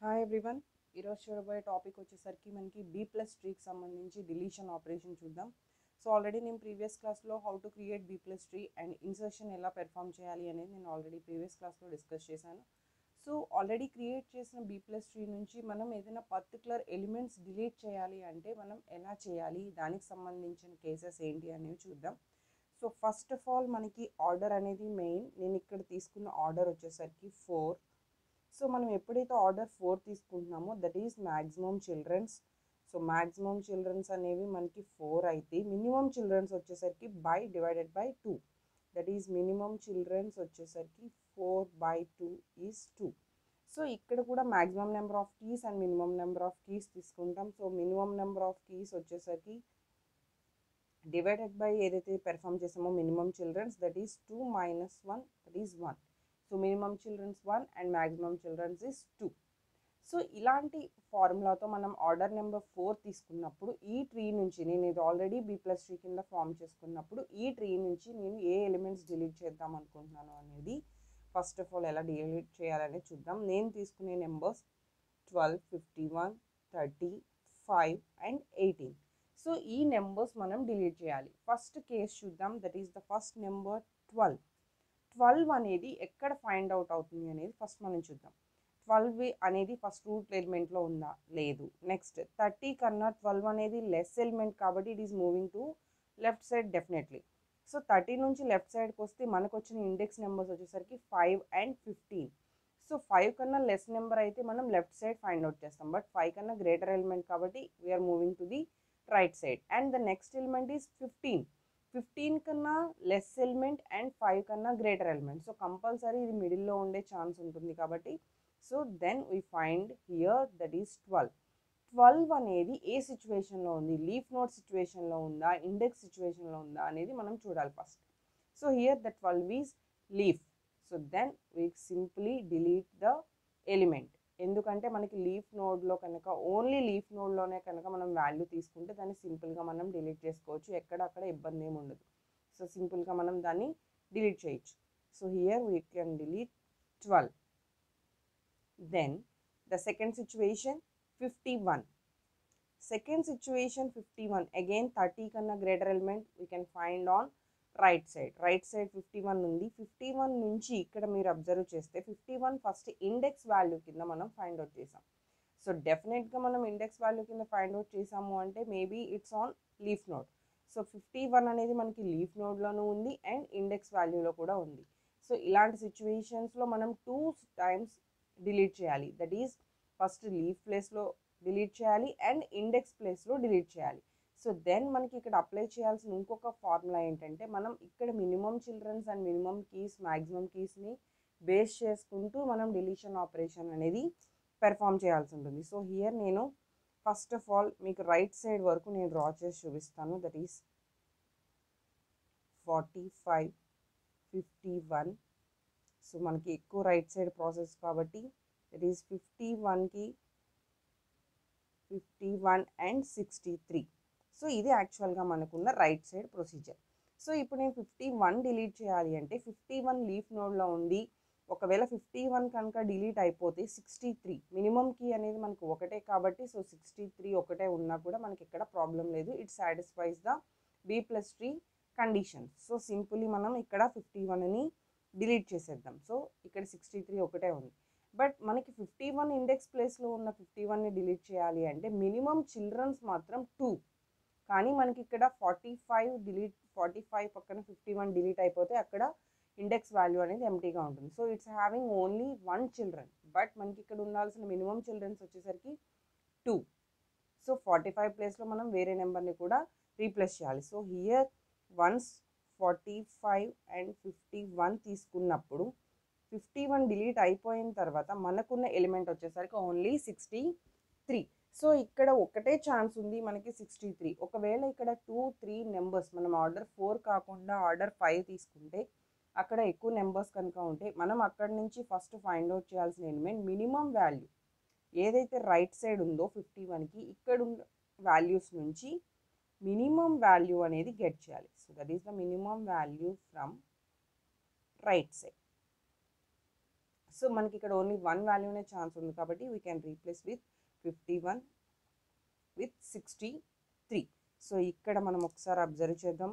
Hi everyone. ఈరోజు చూడబోయే topic వచ్చేసరికి మనకి బీ ప్లస్ ట్రీకి సంబంధించి డిలీషన్ ఆపరేషన్ చూద్దాం. సో ఆల్రెడీ నేను ప్రీవియస్ క్లాస్లో how to create B plus tree and insertion ఎలా పెర్ఫామ్ చేయాలి అనేది నేను ఆల్రెడీ ప్రీవియస్ క్లాస్లో డిస్కస్ చేశాను. సో ఆల్రెడీ క్రియేట్ చేసిన బీ ప్లస్ ట్రీ నుంచి మనం ఏదైనా పర్టికులర్ ఎలిమెంట్స్ డిలీట్ చేయాలి అంటే మనం ఎలా చేయాలి, దానికి సంబంధించిన కేసెస్ ఏంటి అనేవి చూద్దాం. సో ఫస్ట్ ఆఫ్ ఆల్ మనకి ఆర్డర్ అనేది మెయిన్. నేను ఇక్కడ తీసుకున్న ఆర్డర్ వచ్చేసరికి 4. సో మనం ఎప్పుడైతే ఆర్డర్ 4 తీసుకుంటున్నామో that is maximum childrens. So maximum childrens అనేవి మనకి 4 అయితే మినిమం చిల్డ్రన్స్ వచ్చేసరికి by divided by 2, that is minimum childrens వచ్చేసరికి 4/2 ఈజ్ 2. సో ఇక్కడ కూడా maximum number of keys and minimum number of keys తీసుకుంటాం. So minimum number of keys వచ్చేసరికి divided by ఏదైతే పెర్ఫామ్ చేసామో minimum childrens that is 2 - 1 that is 1. So minimum childrens 1 and maximum childrens is 2. So ఇలాంటి ఫార్ములాతో మనం order number 4 తీసుకున్నప్పుడు ఈ tree నుంచి నేను ఇది ఆల్రెడీ బీ ప్లస్ ట్రీ కింద ఫామ్ చేసుకున్నప్పుడు ఈ ట్రీ నుంచి నేను ఏ ఎలిమెంట్స్ డిలీట్ చేద్దాం అనుకుంటున్నాను అనేది ఫస్ట్ ఆఫ్ ఆల్ ఎలా డిలీట్ చేయాలని చూద్దాం. నేను తీసుకునే నెంబర్స్ 12, 51, 30, 5 అండ్ 18. సో ఈ నెంబర్స్ మనం డిలీట్ చేయాలి. ఫస్ట్ కేస్ చూద్దాం, that is the first number 12. 12 అనేది ఎక్కడ ఫైండ్ అవుట్ అవుతుంది అనేది ఫస్ట్ మనం చూద్దాం. 12 అనేది ఫస్ట్ రూట్ ఎలిమెంట్లో ఉందా, లేదు. నెక్స్ట్ 30 కన్నా 12 అనేది లెస్ ఎలిమెంట్ కాబట్టి it is moving to left side definitely. So 30 నుంచి లెఫ్ట్ సైడ్కి వస్తే మనకు వచ్చిన ఇండెక్స్ నెంబర్స్ వచ్చేసరికి 5 అండ్ 15. సో 5 కన్నా లెస్ నెంబర్ అయితే మనం లెఫ్ట్ సైడ్ ఫైండ్ అవుట్ చేస్తాం, బట్ 5 కన్నా గ్రేటర్ ఎలిమెంట్ కాబట్టి we are moving to the right side. And the next element is 15. 15 కన్నా లెస్ ఎలిమెంట్ అండ్ 5 కన్నా గ్రేటర్ ఎలిమెంట్. సో కంపల్సరీ ఇది మిడిల్లో ఉండే ఛాన్స్ ఉంటుంది కాబట్టి so then we find here that is 12. 12 అనేది ఏ సిచ్యువేషన్లో ఉంది, లీఫ్ నోడ్ సిచ్యువేషన్లో ఉందా, ఇండెక్స్ సిచ్యువేషన్లో ఉందా అనేది మనం చూడాలి first. So here the 12 is leaf. So then we simply delete the element. ఎందుకంటే మనకి లీఫ్ నోడ్లో కనుక ఓన్లీ లీఫ్ నోడ్లోనే కనుక మనం వాల్యూ తీసుకుంటే దాన్ని సింపుల్గా మనం డిలీట్ చేసుకోవచ్చు, ఎక్కడక్కడ ఇబ్బంది ఏమి ఉండదు. సో సింపుల్గా మనం దాన్ని డిలీట్ చేయొచ్చు. So here we can delete 12. Then the second situation 51. Second situation 51 again 30 కన్నా greater element we can find on right side. Right side 51 ఉంది. 51 నుంచి ఇక్కడ మీరు అబ్జర్వ్ చేస్తే 51 ఫస్ట్ ఇండెక్స్ వాల్యూ కింద మనం ఫైండ్ అవుట్ చేసాం. సో డెఫినెట్గా మనం ఇండెక్స్ వాల్యూ కింద ఫైండ్ అవుట్ చేసాము అంటే maybe it's on leaf node. So 51 అనేది మనకి లీఫ్ నోడ్లోనూ ఉంది అండ్ ఇండెక్స్ వాల్యూలో కూడా ఉంది. సో ఇలాంటి సిచ్యువేషన్స్లో మనం 2 టైమ్స్ డిలీట్ చేయాలి. దట్ ఈస్ ఫస్ట్ లీఫ్ ప్లేస్లో డిలీట్ చేయాలి అండ్ ఇండెక్స్ ప్లేస్లో డిలీట్ చేయాలి. సో దెన్ మనకి ఇక్కడ అప్లై చేయాల్సిన ఇంకొక ఫార్ములా ఏంటంటే మనం ఇక్కడ minimum childrens and minimum keys maximum కీస్ని బేస్ చేసుకుంటూ మనం డిలీషన్ ఆపరేషన్ అనేది పెర్ఫామ్ చేయాల్సి ఉంటుంది. సో హియర్ నేను ఫస్ట్ ఆఫ్ ఆల్ మీకు రైట్ సైడ్ వరకు నేను డ్రా చేసి చూపిస్తాను. That is 45, 51. సో మనకి ఎక్కువ రైట్ సైడ్ ప్రాసెస్ కాబట్టి దట్ ఈస్ 51కి 51 అండ్ 63. సో ఇది యాక్చువల్గా మనకున్న రైట్ సైడ్ ప్రొసీజర్. సో ఇప్పుడు నేను 51 డిలీట్ చేయాలి అంటే 51 లీఫ్ నోడ్లో ఉంది. ఒకవేళ 51 కనుక డిలీట్ అయిపోతే 63 మినిమం కీ అనేది మనకు ఒకటే కాబట్టి సో 63 ఒకటే ఉన్నా కూడా మనకి ఎక్కడ ప్రాబ్లం లేదు. It satisfies the B plus tree conditions. So simply మనం ఇక్కడ 51ని డిలీట్ చేసేద్దాం. సో ఇక్కడ 63 ఒకటే ఉంది. బట్ మనకి 51 ఇండెక్స్ ప్లేస్లో ఉన్న 51ని డిలీట్ చేయాలి అంటే మినిమం చిల్డ్రన్స్ మాత్రం 2. కానీ మనకి ఇక్కడ 45 పక్కన 51 డిలీట్ అయిపోతే అక్కడ ఇండెక్స్ వాల్యూ అనేది ఎంటీగా ఉంటుంది. So it's having only 1 children. But మనకి ఇక్కడ ఉండాల్సిన మినిమం చిల్డ్రన్స్ వచ్చేసరికి 2. సో 45 ప్లేస్లో మనం వేరే నెంబర్ని కూడా రీప్లేస్ చేయాలి. సో హియర్ వన్స్ 45 అండ్ 51 తీసుకున్నప్పుడు 51 డిలీట్ అయిపోయిన తర్వాత మనకున్న ఎలిమెంట్ వచ్చేసరికి ఓన్లీ 63. సో ఇక్కడ ఒకటే ఛాన్స్ ఉంది మనకి 63. ఒకవేళ ఇక్కడ 2, 3 నెంబర్స్ మనం ఆర్డర్ 4 కాకుండా ఆర్డర్ 5 తీసుకుంటే అక్కడ ఎక్కువ నెంబర్స్ కనుక ఉంటే మనం అక్కడి నుంచి ఫస్ట్ ఫైండ్ అవుట్ చేయాల్సిన ఎలిమెంట్ మినిమం వాల్యూ ఏదైతే రైట్ సైడ్ ఉందో 51కి ఇక్కడ ఉన్న వాల్యూస్ నుంచి మినిమం వాల్యూ అనేది గెట్ చేయాలి. So that is the minimum value from right side. So మనకి ఇక్కడ ఓన్లీ 1 వాల్యూనే ఛాన్స్ ఉంది కాబట్టి we can replace with 51 with 63. So ఇక్కడ మనం ఒకసారి అబ్జర్వ్ చేద్దాం,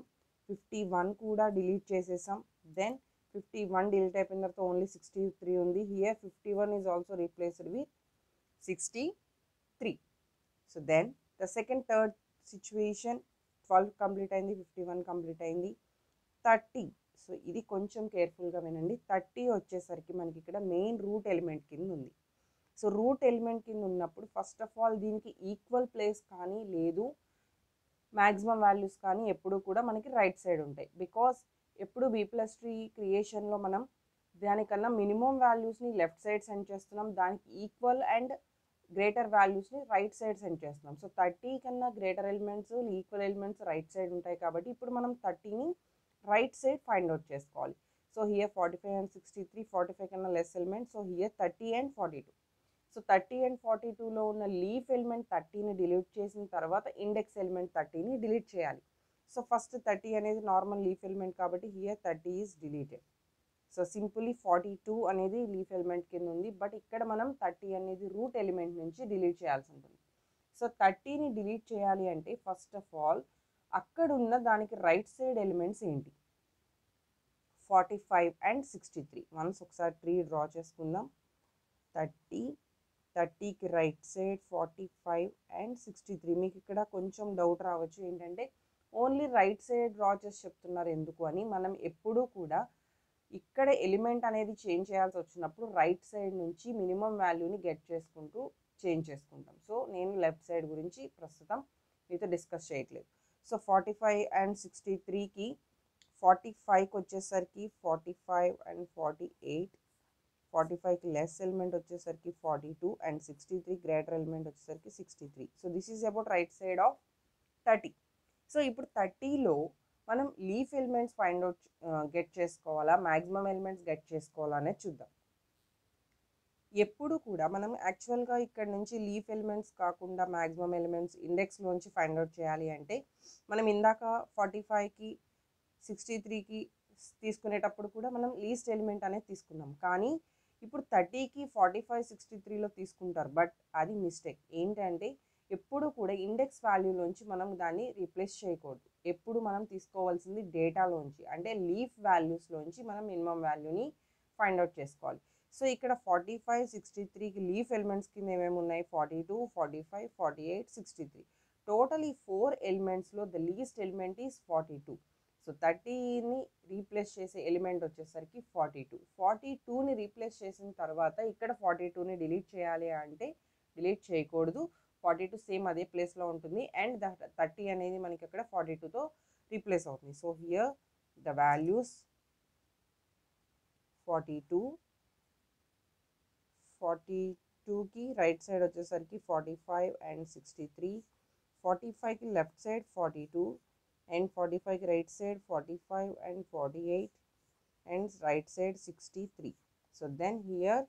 51 కూడా డిలీట్ చేసేసాం. దెన్ 51 డిలీట్ అయిపోయిన తర్వాత ఓన్లీ 63 ఉంది. Here 51 is also replaced with 63. So then the second third situation, 12 complete అయింది, 51 కంప్లీట్ అయింది, 30. సో ఇది కొంచెం కేర్ఫుల్గా వినండి. 30 వచ్చేసరికి మనకి ఇక్కడ మెయిన్ రూట్ ఎలిమెంట్ కింద ఉంది. సో రూట్ ఎలిమెంట్ కింద ఉన్నప్పుడు ఫస్ట్ ఆఫ్ ఆల్ దీనికి ఈక్వల్ ప్లేస్ కానీ లేదు మ్యాక్సిమం వాల్యూస్ కానీ ఎప్పుడు కూడా మనకి రైట్ సైడ్ ఉంటాయి. బికాస్ ఎప్పుడు B+ట్రీ క్రియేషన్లో మనం దానికన్నా మినిమం వాల్యూస్ని లెఫ్ట్ సైడ్ సెండ్ చేస్తున్నాం, దానికి ఈక్వల్ అండ్ గ్రేటర్ వాల్యూస్ని రైట్ సైడ్ సెండ్ చేస్తున్నాం. సో 30 కన్నా greater elements equal elements right side ఉంటాయి కాబట్టి ఇప్పుడు మనం 30ని రైట్ సైడ్ ఫైండ్ అవుట్ చేసుకోవాలి. సో హియర్ 45 and 63, 45 కన్నా less element. So here 30 and 42. So 30 and 42లో ఉన్న లీఫ్ ఎలిమెంట్ 30ని డిలీట్ చేసిన తర్వాత ఇండెక్స్ ఎలిమెంట్ 30ని డిలీట్ చేయాలి. సో ఫస్ట్ 30 అనేది నార్మల్ లీఫ్ ఎలిమెంట్ కాబట్టి here 30 is deleted. So simply 42 అనేది లీఫ్ ఎలిమెంట్ కింద ఉంది, బట్ ఇక్కడ మనం 30 అనేది రూట్ ఎలిమెంట్ నుంచి డిలీట్ చేయాల్సి ఉంటుంది. సో 30ని డిలీట్ చేయాలి అంటే ఫస్ట్ ఆఫ్ ఆల్ అక్కడ ఉన్న దానికి రైట్ సైడ్ ఎలిమెంట్స్ ఏంటి, 45 and 63. వన్స్ ఒకసారి ట్రీ డ్రా చేసుకుందాం. 30కి రైట్ సైడ్ 45 and 63. మీకు ఇక్కడ కొంచెం డౌట్ రావచ్చు ఏంటంటే ఓన్లీ రైట్ సైడ్ డ్రా చేసి చెప్తున్నారు ఎందుకు అని. మనం ఎప్పుడూ కూడా ఇక్కడ ఎలిమెంట్ అనేది చేంజ్ చేయాల్సి వచ్చినప్పుడు రైట్ సైడ్ నుంచి మినిమం వాల్యూని గెట్ చేసుకుంటూ చేంజ్ చేసుకుంటాం. సో నేను లెఫ్ట్ సైడ్ గురించి ప్రస్తుతం మీతో డిస్కస్ చేయట్లేదు. సో 45 and 63కి 45కి వచ్చేసరికి 45 and 48, 45కి లెస్ ఎలిమెంట్ వచ్చేసరికి 42 and 63 గ్రేటర్ ఎలిమెంట్ వచ్చేసరికి 63. So this is about right side of 30. So ఇప్పుడు 30లో మనం leaf elements find out get చేసుకోవాలా మ్యాక్సిమం ఎలిమెంట్స్ గెట్ చేసుకోవాలా అనేది చూద్దాం. ఎప్పుడు కూడా మనం యాక్చువల్గా ఇక్కడ నుంచి లీఫ్ ఎలిమెంట్స్ కాకుండా మ్యాక్సిమం ఎలిమెంట్స్ ఇండెక్స్లోంచి ఫైండ్ అవుట్ చేయాలి అంటే మనం ఇందాక 45కి 63కి తీసుకునేటప్పుడు కూడా మనం లీస్ట్ ఎలిమెంట్ అనేది తీసుకున్నాం. కానీ ఇప్పుడు 30కి 45, 63లో తీసుకుంటారు, బట్ అది మిస్టేక్. ఏంటంటే ఎప్పుడు కూడా ఇండెక్స్ వాల్యూలోంచి మనం దాన్ని రీప్లేస్ చేయకూడదు. ఎప్పుడు మనం తీసుకోవాల్సింది డేటాలోంచి, అంటే లీఫ్ వాల్యూస్లోంచి మనం మినిమం వాల్యూని ఫైండ్ అవుట్ చేసుకోవాలి. సో ఇక్కడ 45, 63కి లీఫ్ ఎలిమెంట్స్ కింద ఏమేమి ఉన్నాయి, 42, 45, 48, 63. టోటల్ ఈ 4 ఎలిమెంట్స్లో the least element is 42. So 30ని రీప్లేస్ చేసే ఎలిమెంట్ వచ్చేసరికి 42. 42ని రీప్లేస్ చేసిన తర్వాత ఇక్కడ 42ని డిలీట్ చేయాలి అంటే డిలీట్ చేయకూడదు, 42 సేమ్ అదే ప్లేస్లో ఉంటుంది అండ్ 30 అనేది మనకి అక్కడ 42తో రీప్లేస్ అవుతుంది. సో హియర్ ద వాల్యూస్ 42కి రైట్ సైడ్ వచ్చేసరికి 45 and 63, 45కి లెఫ్ట్ సైడ్ 42 and 45కి right side 45 and 48 and right side 63. So then here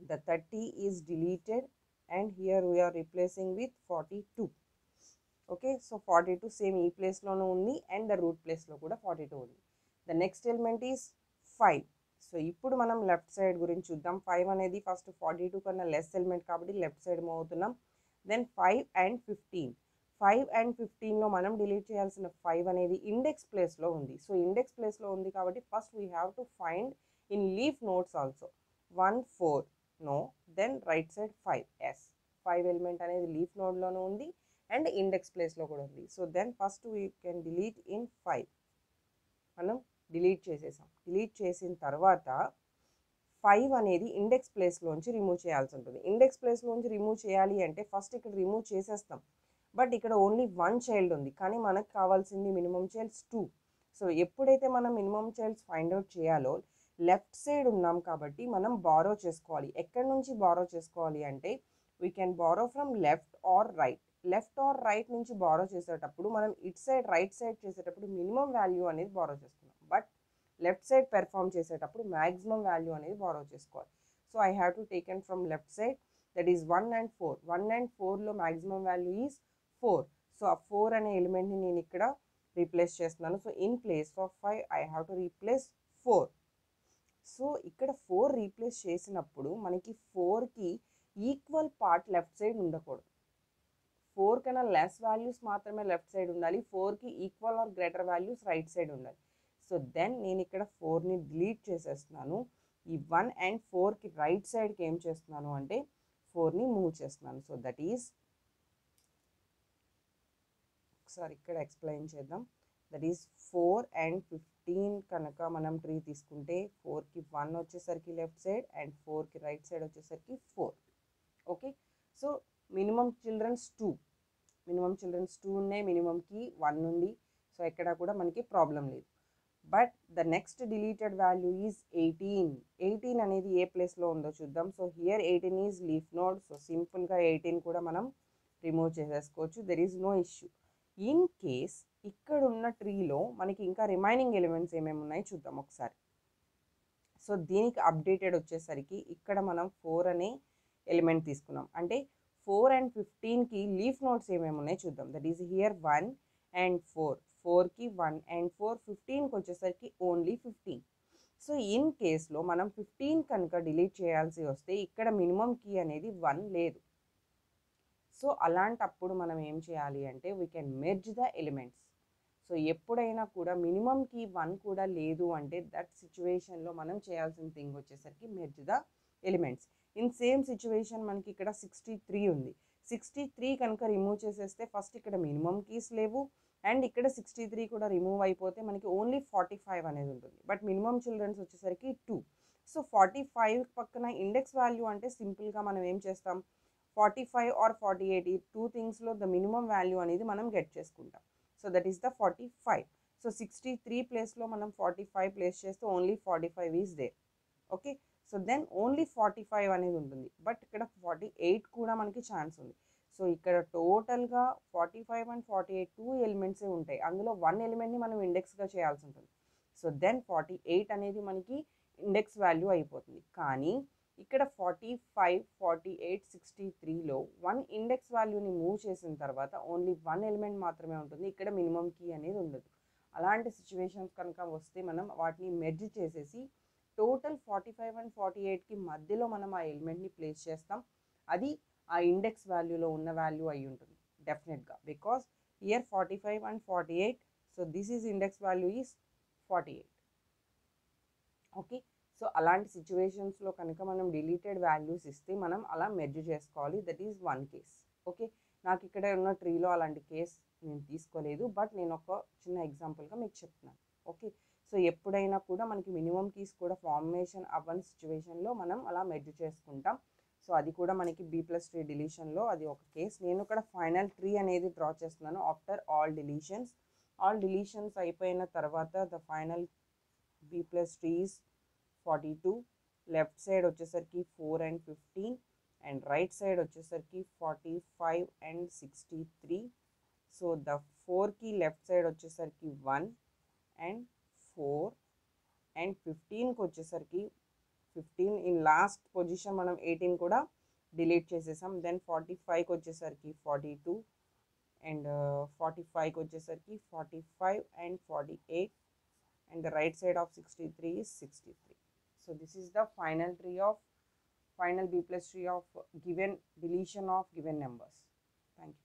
the 30 is deleted and here we are replacing with 42. Okay, so 42 same e place lo undi and the root place lo kuda 42 undi. The next element is 5. So ఇప్పుడు మనం left side గురించి చూద్దాం. 5 అనేది first 42 కన్నా less element కాబట్టి left side move అవుతున్నాం. Then 5 and 15. 5 and 15లో మనం డిలీట్ చేయాల్సిన 5 అనేది ఇండెక్స్ ప్లేస్లో ఉంది. సో ఇండెక్స్ ప్లేస్లో ఉంది కాబట్టి first we have to find in leaf notes also 1, 4 no, then right side 5 yes. 5 element అనేది లీఫ్ నోడ్లోనూ ఉంది అండ్ ఇండెక్స్ ప్లేస్లో కూడా ఉంది. So then first we can delete in 5. మనం డిలీట్ చేసేసాం. డిలీట్ చేసిన తర్వాత 5 అనేది ఇండెక్స్ ప్లేస్లోంచి రిమూవ్ చేయాల్సి ఉంటుంది. ఇండెక్స్ ప్లేస్లోంచి రిమూవ్ చేయాలి అంటే ఫస్ట్ ఇక్కడ రిమూవ్ చేసేస్తాం, బట్ ఇక్కడ ఓన్లీ 1 చైల్డ్ ఉంది కానీ మనకు కావాల్సింది మినిమం చైల్డ్స్ 2. సో ఎప్పుడైతే మనం మినిమం చైల్డ్స్ ఫైండ్ అవుట్ చేయాలో లెఫ్ట్ సైడ్ ఉన్నాం కాబట్టి మనం బారో చేసుకోవాలి. ఎక్కడి నుంచి బారో చేసుకోవాలి అంటే we can borrow from left or right. Left or right నుంచి బారో చేసేటప్పుడు మనం ఇట్ సైడ్ రైట్ సైడ్ చేసేటప్పుడు మినిమం వాల్యూ అనేది బారో చేసుకున్నాం, బట్ లెఫ్ట్ సైడ్ పెర్ఫామ్ చేసేటప్పుడు మ్యాక్సిమం వాల్యూ అనేది బారో చేసుకోవాలి. So I have to taken from left side, that is 1 and 4. 1 and 4లో మ్యాక్సిమం వాల్యూ ఈజ్ 4. సో ఆ 4 అనే ఎలిమెంట్ని నేను ఇక్కడ రీప్లేస్ చేస్తున్నాను. So in place of 5 I have to replace 4. So ఇక్కడ 4 రీప్లేస్ చేసినప్పుడు మనకి 4కి ఈక్వల్ పార్ట్ లెఫ్ట్ సైడ్ ఉండకూడదు. 4 కన్నా లెస్ వాల్యూస్ మాత్రమే లెఫ్ట్ సైడ్ ఉండాలి. 4కి equal or greater values right side ఉండాలి. సో దెన్ నేను ఇక్కడ 4ని డిలీట్ చేసేస్తున్నాను. ఈ 1 అండ్ 4కి రైట్ సైడ్కి ఏం చేస్తున్నాను అంటే 4ని మూవ్ చేస్తున్నాను. సో దట్ ఈస్, ఒకసారి ఇక్కడ ఎక్స్ప్లెయిన్ చేద్దాం. దట్ ఈస్ 4 అండ్ 15 కనుక మనం ట్రీ తీసుకుంటే 4కి 1 వచ్చేసరికి లెఫ్ట్ సైడ్ అండ్ 4కి రైట్ సైడ్ వచ్చేసరికి 4. ఓకే, సో మినిమం చిల్డ్రన్స్ 2 ఉన్నాయి, మినిమంకి 1 ఉంది. సో ఎక్కడ కూడా మనకి ప్రాబ్లం లేదు. But the next deleted value is 18 అనేది ఏ ప్లేస్లో ఉందో చూద్దాం. So here 18 is leaf node. So సింపుల్గా 18 కూడా మనం రిమూవ్ చేసేసుకోవచ్చు. There is no issue. In case ఇక్కడ ఉన్న ట్రీలో మనకి ఇంకా రిమైనింగ్ ఎలిమెంట్స్ ఏమేమి ఉన్నాయో చూద్దాం ఒకసారి. సో దీనికి అప్డేటెడ్ వచ్చేసరికి ఇక్కడ మనం 4 అనే ఎలిమెంట్ తీసుకున్నాం. అంటే 4 అండ్ 15కి లీఫ్ నోట్స్ ఏమేమి ఉన్నాయో చూద్దాం. దట్ ఈస్ హియర్ 1 అండ్ 4కి 1 అండ్ 15కి వచ్చేసరికి ఓన్లీ 15. సో ఇన్ కేస్లో మనం 15 కనుక డిలీట్ చేయాల్సి వస్తే ఇక్కడ మినిమం కీ అనేది 1 లేదు. సో అలాంటప్పుడు మనం ఏం చేయాలి అంటే we can merge the elements. So ఎప్పుడైనా కూడా మినిమంకి 1 కూడా లేదు అంటే దట్ సిచ్యువేషన్లో మనం చేయాల్సిన థింగ్ వచ్చేసరికి merge the elements. In same situation మనకి ఇక్కడ 63 ఉంది. 63 కనుక రిమూవ్ చేసేస్తే ఫస్ట్ ఇక్కడ మినిమం కీస్ లేవు అండ్ ఇక్కడ 63 కూడా రిమూవ్ అయిపోతే మనకి ఓన్లీ 45 అనేది ఉంటుంది. బట్ మినిమం చిల్డ్రన్స్ వచ్చేసరికి 2. సో 45 పక్కన ఇండెక్స్ వాల్యూ అంటే సింపుల్గా మనం ఏం చేస్తాం, 45 ఆర్ 48 ఈ 2 థింగ్స్లో ద మినిమం వాల్యూ అనేది మనం గెట్ చేసుకుంటాం. So that is the 45. So 63 ప్లేస్లో మనం 45 ప్లేస్ చేస్తే only 45 is there. Okay, so then only 45 అనేది ఉంటుంది. బట్ ఇక్కడ 48 కూడా మనకి ఛాన్స్ ఉంది. సో ఇక్కడ టోటల్గా 45 అండ్ 48 2 ఎలిమెంట్సే ఉంటాయి. అందులో 1 ఎలిమెంట్ని మనం ఇండెక్స్గా చేయాల్సి ఉంటుంది. సో దెన్ 48 అనేది మనకి ఇండెక్స్ వాల్యూ అయిపోతుంది. కానీ ఇక్కడ 45, 48, 63లో 1 ఇండెక్స్ వాల్యూని మూవ్ చేసిన తర్వాత ఓన్లీ 1 ఎలిమెంట్ మాత్రమే ఉంటుంది. ఇక్కడ మినిమం కీ అనేది ఉండదు. అలాంటి సిచ్యువేషన్స్ కనుక వస్తే మనం వాటిని మెర్జ్ చేసేసి టోటల్ 45 అండ్ 48కి మధ్యలో మనం ఆ ఎలిమెంట్ని ప్లేస్ చేస్తాం. అది ఆ ఇండెక్స్ వాల్యూలో ఉన్న వాల్యూ అయి ఉంటుంది డెఫినెట్గా. Because here 45 and 48, so this is index value is 48. Okay, so అలాంటి సిచ్యువేషన్స్లో కనుక మనం డిలీటెడ్ వాల్యూస్ ఇస్తే మనం అలా మెర్జ్ చేసుకోవాలి. That is 1 case. ఓకే, నాకు ఇక్కడ ఉన్న ట్రీలో అలాంటి కేస్ నేను తీసుకోలేదు, బట్ నేను ఒక చిన్న ఎగ్జాంపుల్గా మీకు చెప్తున్నాను. ఓకే, సో ఎప్పుడైనా కూడా మనకి మినిమం కీస్ కూడా ఫార్మేషన్ అవ్వని సిచ్యువేషన్లో మనం అలా మెర్జ్ చేసుకుంటాం. సో అది కూడా మనకి B+ ట్రీ డిలీషన్లో అది ఒక కేస్. నేను ఇక్కడ ఫైనల్ ట్రీ అనేది డ్రా చేస్తున్నాను ఆఫ్టర్ ఆల్ డిలీషన్స్ అయిపోయిన తర్వాత the final B+ trees 42, left side వచ్చేసరికి 4 అండ్ 15 అండ్ రైట్ సైడ్ వచ్చేసరికి 45 అండ్ 63. సో ద 4కి లెఫ్ట్ సైడ్ వచ్చేసరికి 1 అండ్ 4 అండ్ 15కి వచ్చేసరికి 15. ఇన్ లాస్ట్ పొజిషన్ మనం 18 కూడా డిలీట్ చేసేసాం. దెన్ 45కి వచ్చేసరికి 42 అండ్ 45కి వచ్చేసరికి 45 and 48 and the right side of 63 is 63. So this is the final B+ tree of given deletion of given numbers. Thank you.